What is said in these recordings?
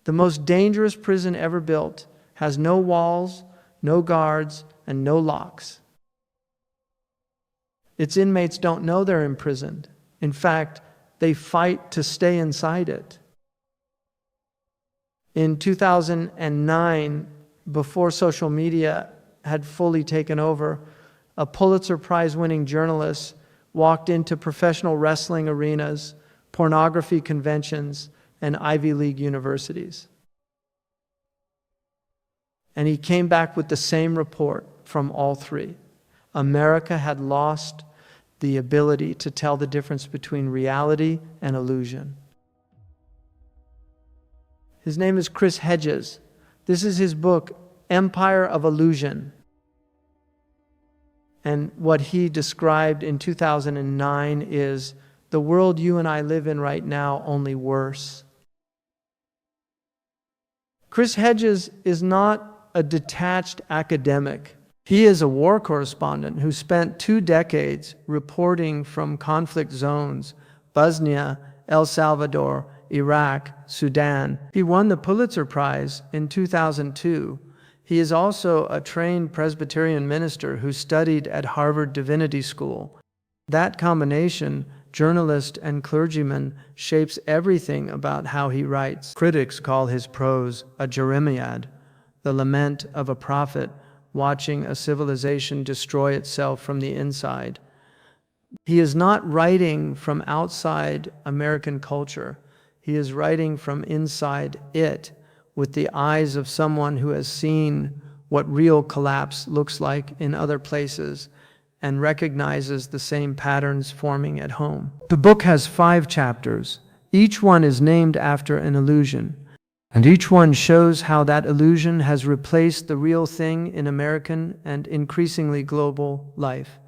The most dangerous prison ever built has no walls, no guards, and no locks. Its inmates don't know they're imprisoned. In fact, they fight to stay inside it. In 2009, before social media had fully taken over, a Pulitzer Prize-winning journalist walked into professional wrestling arenas, pornography conventions, and Ivy League universities. And he came back with the same report from all three. America had lost the ability to tell the difference between reality and illusion. His name is Chris Hedges. This is his book, Empire of Illusion. And what he described in 2009 is the world you and I live in right now, only worse. Chris Hedges is not a detached academic. He is a war correspondent who spent 2 decades reporting from conflict zones, Bosnia, El Salvador, Iraq, Sudan. He won the Pulitzer Prize in 2002. He is also a trained Presbyterian minister who studied at Harvard Divinity School. That combination, journalist and clergyman, shapes everything about how he writes. Critics call his prose a Jeremiad, the lament of a prophet watching a civilization destroy itself from the inside. He is not writing from outside American culture. He is writing from inside it, with the eyes of someone who has seen what real collapse looks like in other places and recognizes the same patterns forming at home. The book has 5 chapters. Each one is named after an illusion, and each one shows how that illusion has replaced the real thing in American and increasingly global life.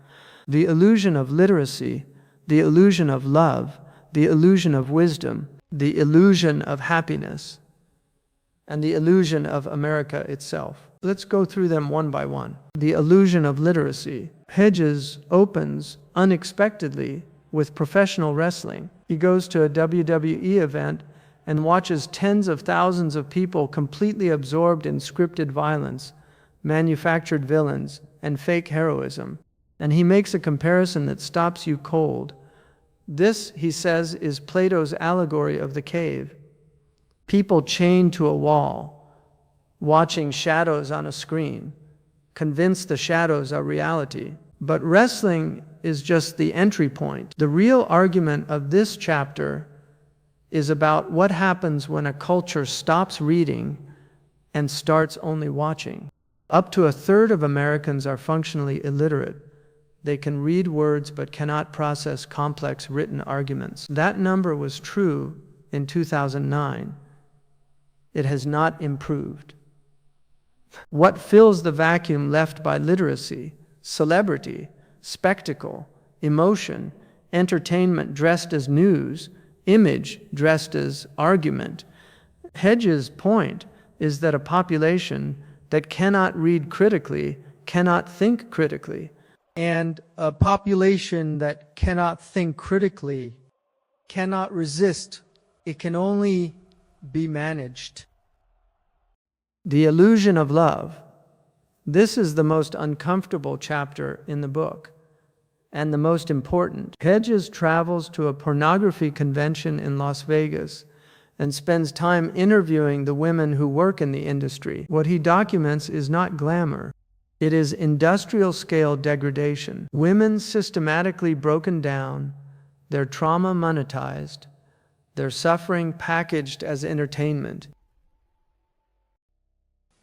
The illusion of literacy, the illusion of love, the illusion of wisdom, the illusion of happiness, and the illusion of America itself. Let's go through them one by one. The illusion of literacy. Hedges opens unexpectedly with professional wrestling. He goes to a WWE event and watches tens of thousands of people completely absorbed in scripted violence, manufactured villains, and fake heroism. And he makes a comparison that stops you cold. This, he says, is Plato's allegory of the cave. People chained to a wall, watching shadows on a screen, convinced the shadows are reality. But wrestling is just the entry point. The real argument of this chapter is about what happens when a culture stops reading and starts only watching. Up to 1/3 of Americans are functionally illiterate. They can read words but cannot process complex written arguments. That number was true in 2009. It has not improved. What fills the vacuum left by literacy, celebrity, spectacle, emotion, entertainment dressed as news, image dressed as argument? Hedges' point is that a population that cannot read critically cannot think critically. And a population that cannot think critically cannot resist. It can only be managed. The illusion of love. This is the most uncomfortable chapter in the book, and the most important. Hedges travels to a pornography convention in Las Vegas and spends time interviewing the women who work in the industry. What he documents is not glamour. It is industrial-scale degradation. Women systematically broken down, their trauma monetized, their suffering packaged as entertainment.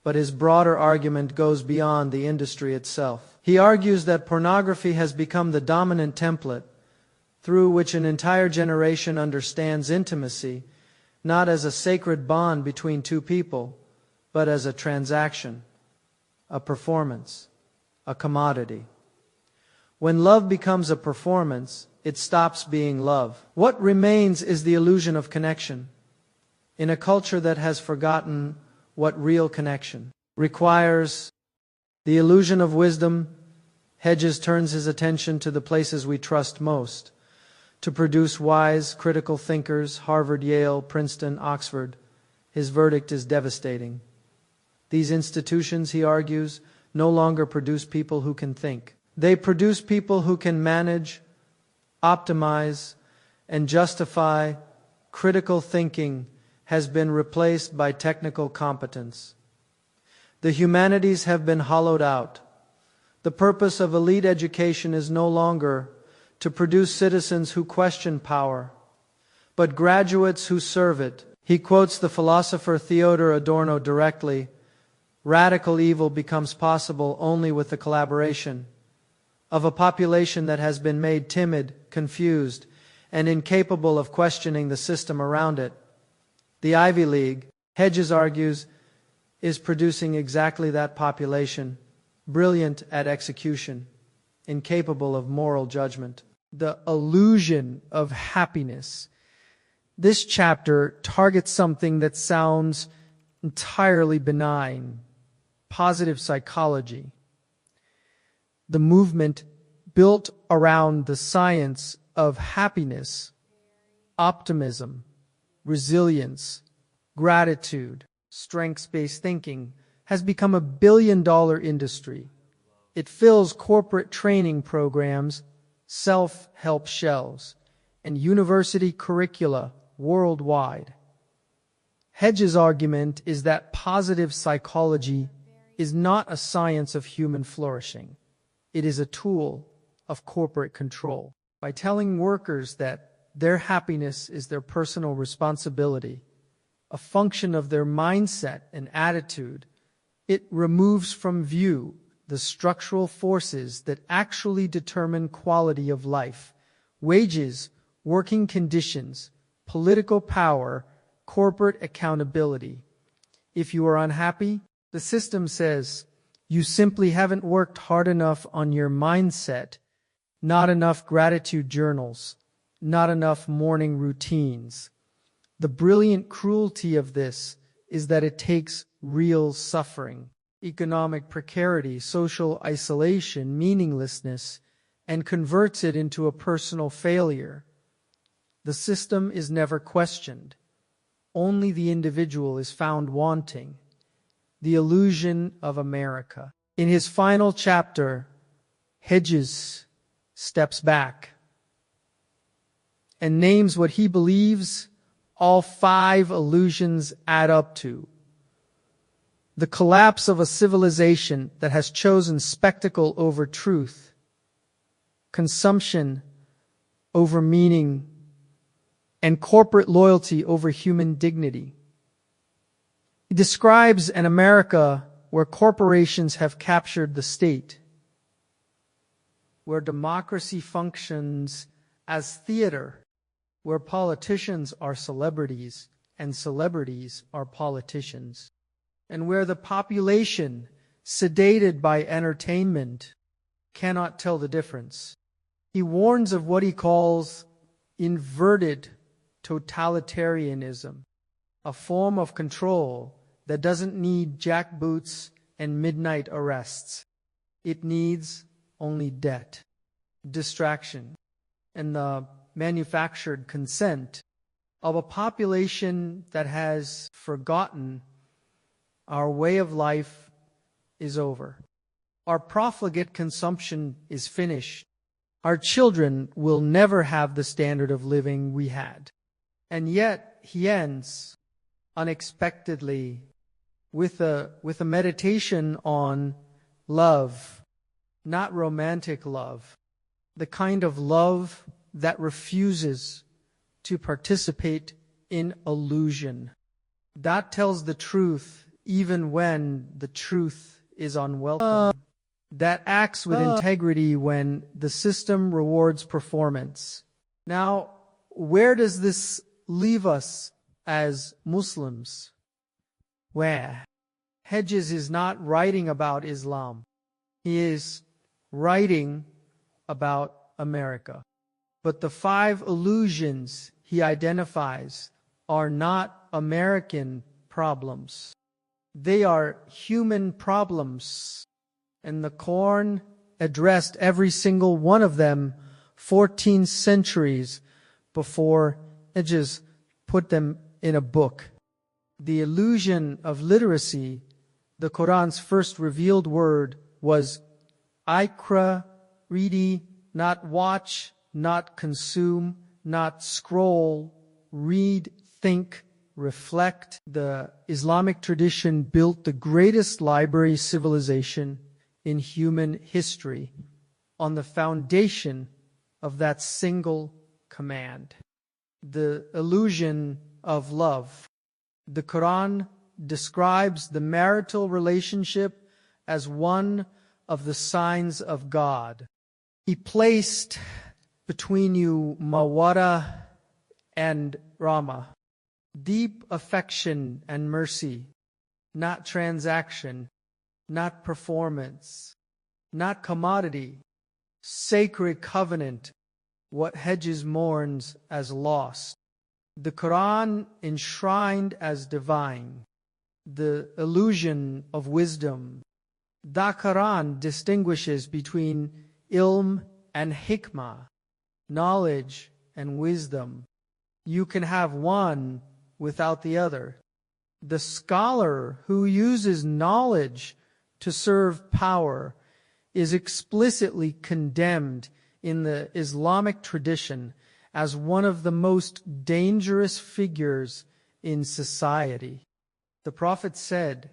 But his broader argument goes beyond the industry itself. He argues that pornography has become the dominant template through which an entire generation understands intimacy, not as a sacred bond between two people, but as a transaction, a performance, a commodity. When love becomes a performance, it stops being love. What remains is the illusion of connection. In a culture that has forgotten what real connection requires, the illusion of wisdom, Hedges turns his attention to the places we trust most, to produce wise, critical thinkers, Harvard, Yale, Princeton, Oxford. His verdict is devastating. These institutions, he argues, no longer produce people who can think. They produce people who can manage, optimize, and justify. Critical thinking has been replaced by technical competence. The humanities have been hollowed out. The purpose of elite education is no longer to produce citizens who question power, but graduates who serve it. He quotes the philosopher Theodor Adorno directly: radical evil becomes possible only with the collaboration of a population that has been made timid, confused, and incapable of questioning the system around it. The Ivy League, Hedges argues, is producing exactly that population, brilliant at execution, incapable of moral judgment. The illusion of happiness. This chapter targets something that sounds entirely benign: positive psychology. The movement built around the science of happiness, optimism, resilience, gratitude, strengths-based thinking has become a billion-dollar industry. It fills corporate training programs, self-help shelves, and university curricula worldwide. Hedges' argument is that positive psychology is not a science of human flourishing. It is a tool of corporate control. By telling workers that their happiness is their personal responsibility, a function of their mindset and attitude, it removes from view the structural forces that actually determine quality of life: wages, working conditions, political power, corporate accountability. If you are unhappy, the system says, you simply haven't worked hard enough on your mindset, not enough gratitude journals, not enough morning routines. The brilliant cruelty of this is that it takes real suffering, economic precarity, social isolation, meaninglessness, and converts it into a personal failure. The system is never questioned. Only the individual is found wanting. The illusion of America. In his final chapter, Hedges steps back and names what he believes all 5 illusions add up to. The collapse of a civilization that has chosen spectacle over truth, consumption over meaning, and corporate loyalty over human dignity. He describes an America where corporations have captured the state, where democracy functions as theater, where politicians are celebrities and celebrities are politicians, and where the population, sedated by entertainment, cannot tell the difference. He warns of what he calls inverted totalitarianism, a form of control that doesn't need jackboots and midnight arrests. It needs only debt, distraction, and the manufactured consent of a population that has forgotten our way of life is over. Our profligate consumption is finished. Our children will never have the standard of living we had. And yet, he ends unexpectedly with a meditation on love, not romantic love, the kind of love that refuses to participate in illusion. That tells the truth even when the truth is unwelcome. That acts with integrity when the system rewards performance. Now, where does this leave us as Muslims? Where Hedges is not writing about Islam. He is writing about America. But the 5 illusions he identifies are not American problems. They are human problems. And the Quran addressed every single one of them 14 centuries before Hedges put them in a book. The illusion of literacy, the Quran's first revealed word, was Iqra, ready, not watch, not consume, not scroll, read, think, reflect. The Islamic tradition built the greatest library civilization in human history on the foundation of that single command. The illusion of love. The Quran describes the marital relationship as one of the signs of God. He placed between you mawadda and rahma, deep affection and mercy, not transaction, not performance, not commodity, sacred covenant, what Hedges mourns as lost. The Quran enshrined as divine, the illusion of wisdom. The Quran distinguishes between ilm and hikmah, knowledge and wisdom. You can have one without the other. The scholar who uses knowledge to serve power is explicitly condemned in the Islamic tradition as one of the most dangerous figures in society. The Prophet said,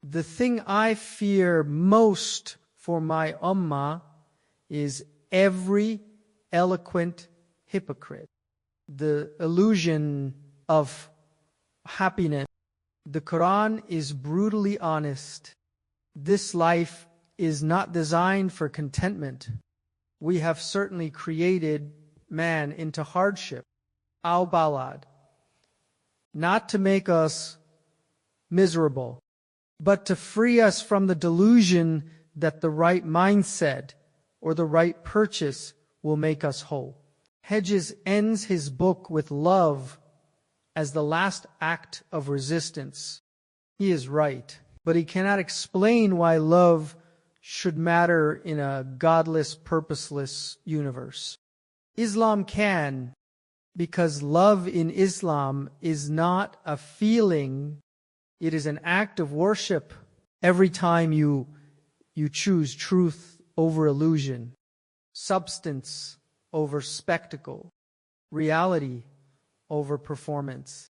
"The thing I fear most for my ummah is every eloquent hypocrite." The illusion of happiness. The Quran is brutally honest. This life is not designed for contentment. We have certainly created man into hardship, al-balad, not to make us miserable, but to free us from the delusion that the right mindset or the right purchase will make us whole. Hedges ends his book with love as the last act of resistance. He is right, but he cannot explain why love should matter in a godless, purposeless universe. Islam can, because love in Islam is not a feeling, it is an act of worship. Every time you choose truth over illusion, substance over spectacle, reality over performance,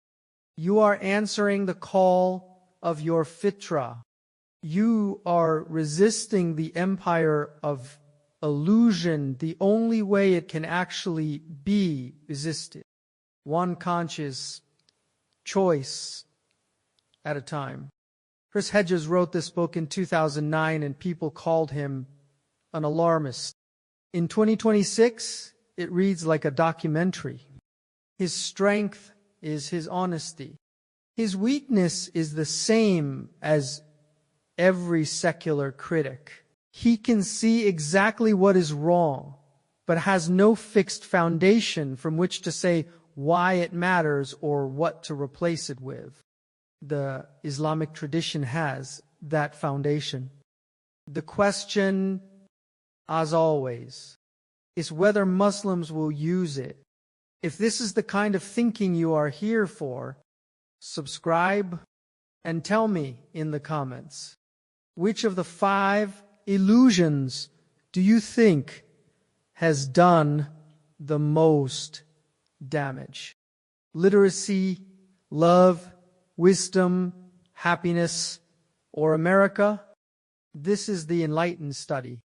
you are answering the call of your fitra. You are resisting the empire of illusion the only way it can actually be resisted. One conscious choice at a time. Chris Hedges wrote this book in 2009 and people called him an alarmist. In 2026, it reads like a documentary. His strength is his honesty. His weakness is the same as every secular critic. He can see exactly what is wrong, but has no fixed foundation from which to say why it matters or what to replace it with. The Islamic tradition has that foundation. The question, as always, is whether Muslims will use it. If this is the kind of thinking you are here for, subscribe and tell me in the comments, which of the 5 illusions do you think has done the most damage? Literacy, love, wisdom, happiness, or America? This is the Enlightened study.